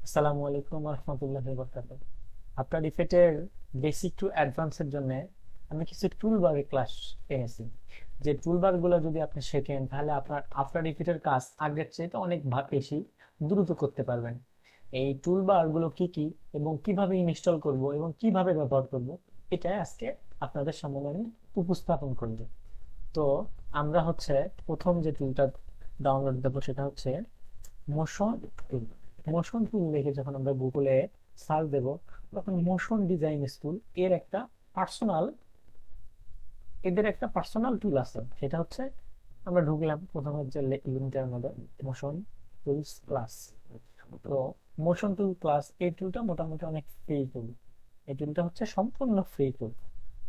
আসসালামু আলাইকুম রহমতুল্লাহি ওয়া বারাকাতুহু। আপনার ইফেক্টের বেসিক টু অ্যাডভান্সের জন্য আমি কিছু টুলবারের ক্লাস এনেছি। যে টুলবার গুলো যদি আপনি শেখেন তাহলে আপনার আফটার ইফেক্টের কাজ আগের চাইতে অনেক বেশি দ্রুত করতে পারবেন। এই টুলবার গুলো কি কি এবং কিভাবে ইনস্টল করব এবং কিভাবে ব্যবহার করব, এটা আজকে আপনাদের সামনে আমি উপস্থাপন করব। তো আমরা প্রথম যে টুলটা ডাউনলোড দেবো সেটা হচ্ছে মোশন টুল। মোশন টুল লিখে যখন আমরা গুগলে সার্চ দেব, তখন মোশন ডিজাইন স্কুল এর একটা পার্সোনাল এদের একটা পার্সোনাল টুল আছে। সেটা হচ্ছে, আমরা ঢুকলাম প্রথমে যে লিঙ্কটার মধ্যে, মোশন টুলস ক্লাস। তো মোশন টুল ক্লাস এই টুলটা মোটামুটি অনেক ফ্রি টুল। এই টুলটা হচ্ছে সম্পূর্ণ ফ্রি টুল।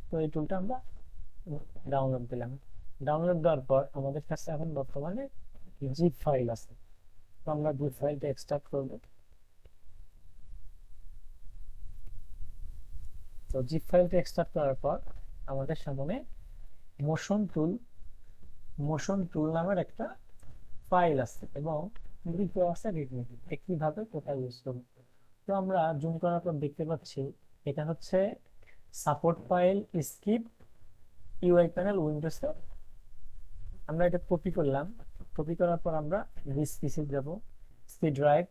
তো এই টুলটা আমরা ডাউনলোড দিলাম। ডাউনলোড দেওয়ার পর আমাদের কাছে এখন বর্তমানে জিপ ফাইল আছে। তো আমরা জিপ ফাইলটা এক্সট্রাক্ট করব। তো জিপ ফাইলটা এক্সট্রাক্ট করার পর আমাদের সামনে মোশন টুল মোশন টুল নামের একটা ফাইল আছে এবং লিখে আছে রিডমি একইভাবে কোথায় ইউজ করব। তো আমরা জুম করার পর দেখতে পাচ্ছি এটা হচ্ছে support file skip UI panel Windows. আমরা এটা কপি করলাম। কপি করার পর আমরা দিস পিসে যাব, সি ড্রাইভ।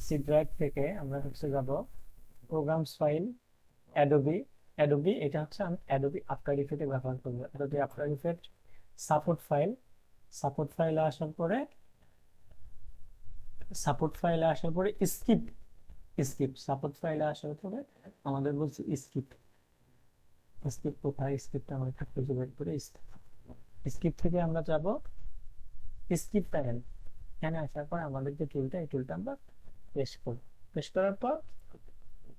সি ড্রাইভ থেকে আমরা যাব প্রোগ্রামস ফাইল, অ্যাডোবি। অ্যাডোবি এটা হচ্ছে আমি অ্যাডোবি আফটার ইফেক্টে ব্যবহার করব। Adobe after effect support file. Support ফাইলে আসার পরে সাপোর্ট ফাইলে আসার পরে স্কিপ। স্কিপ সাপোর্ট ফাইলে আসার পরে আমাদের বলছে স্কিপ। স্কিপ কোথায়? স্কিপটা আমরা খুঁজে বের করে স্কিপ থেকে আমরা যাব স্কিপ প্যানেল। এখানে আসার পর আমাদের যে টুলটা, এই টুলটা আমরা পেস্ট করব। পেস্ট করার পর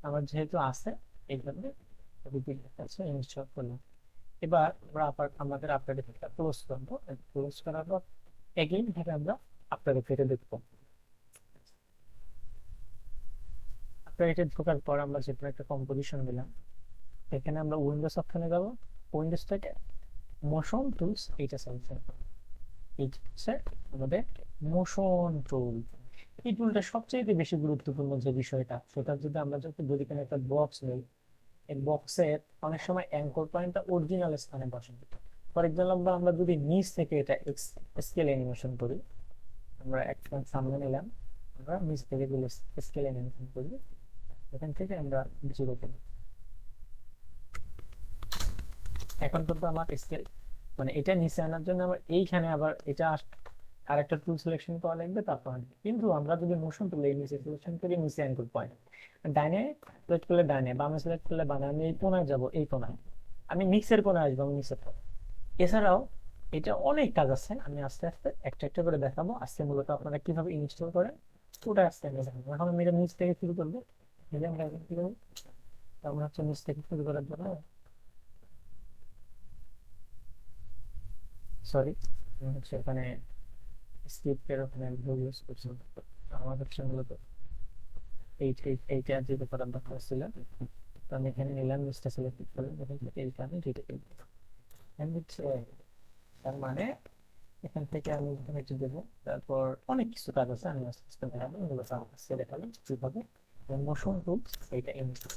আমার যেহেতু আছে এইভাবে আছে ইনস্টল করলাম। এবার আমরা আমাদের আপডেট এটা ক্লোজ করবো। ক্লোজ করার পর এগেইন ভাবে আমরা আপডেট ফেটে দেখবো। আপডেটে ঢোকার পর আমরা যে একটা কম্পোজিশন দিলাম, এখানে আমরা উইন্ডোজ অপশনে যাব। উইন্ডোজ থেকে মোশন টুলস এইটা সিলেকশন করব। এই হচ্ছে আমাদের মোশন টুল। এই টুলটা সবচেয়ে বেশি গুরুত্বপূর্ণ যে বিষয়টা, সেটা যদি কোনো একটা বক্স নেই, এই বক্সের অনেক সময় অ্যাঙ্কর পয়েন্টটা অরিজিনাল স্থানে বসে। ফর এক্সাম্পল আমরা যদি নিচ থেকে এটা স্কেল অ্যানিমেশন করি, আমরা একটা সামনে নিলাম, আমরা নিচ থেকে যদি স্কেল অ্যানিমেশন করি, এখান থেকে আমরা জিরো করি। এখন কিন্তু আমার স্কেল মানে এটা নিচে আনার জন্য আমার এইখানে আবার এটা আর একটা টুল সিলেকশন করা লাগবে। তারপর কিন্তু আমরা যদি মোশন টুল এই নিচে সিলেকশন করি, নিচে অ্যাঙ্কর পয়েন্ট ডাইনে সিলেক্ট করলে ডাইনে, বামে সিলেক্ট করলে বামে, আমি এই কোনায় যাব, এই কোনায় আমি নিচের কোনায় আসবো, আমি নিচের কোনায়। এছাড়াও এটা অনেক কাজ আছে, আমি আস্তে আস্তে একটা একটা করে দেখাবো। আজকে মূলত আপনারা কিভাবে ইনস্টল করেন ওটা আজকে আমি দেখাবো। এখন আমি এটা নিচ থেকে শুরু করবো। এই যে আমরা এখন কি করবো, আমরা হচ্ছে নিচ থেকে শুরু করার জন্য, সরি হচ্ছে এখানে স্ক্রিপ্টের ওখানে ভুল ইউজ করছি। আমার হচ্ছে মূলত এইটা যেটা করার দরকার ছিল। তো আমি এখানে নিলাম, নিচটা সিলেক্ট করলাম, এখান থেকে এইটা আমি ডিলিট করলাম। তার মানে এখান থেকে আমি একটু দেবো। তারপর অনেক কিছু কাজ আছে, আমি আস্তে আস্তে দেখাবো। এগুলো আজকে দেখালাম কিভাবে মোশন টুলস এইটা ইনস্টল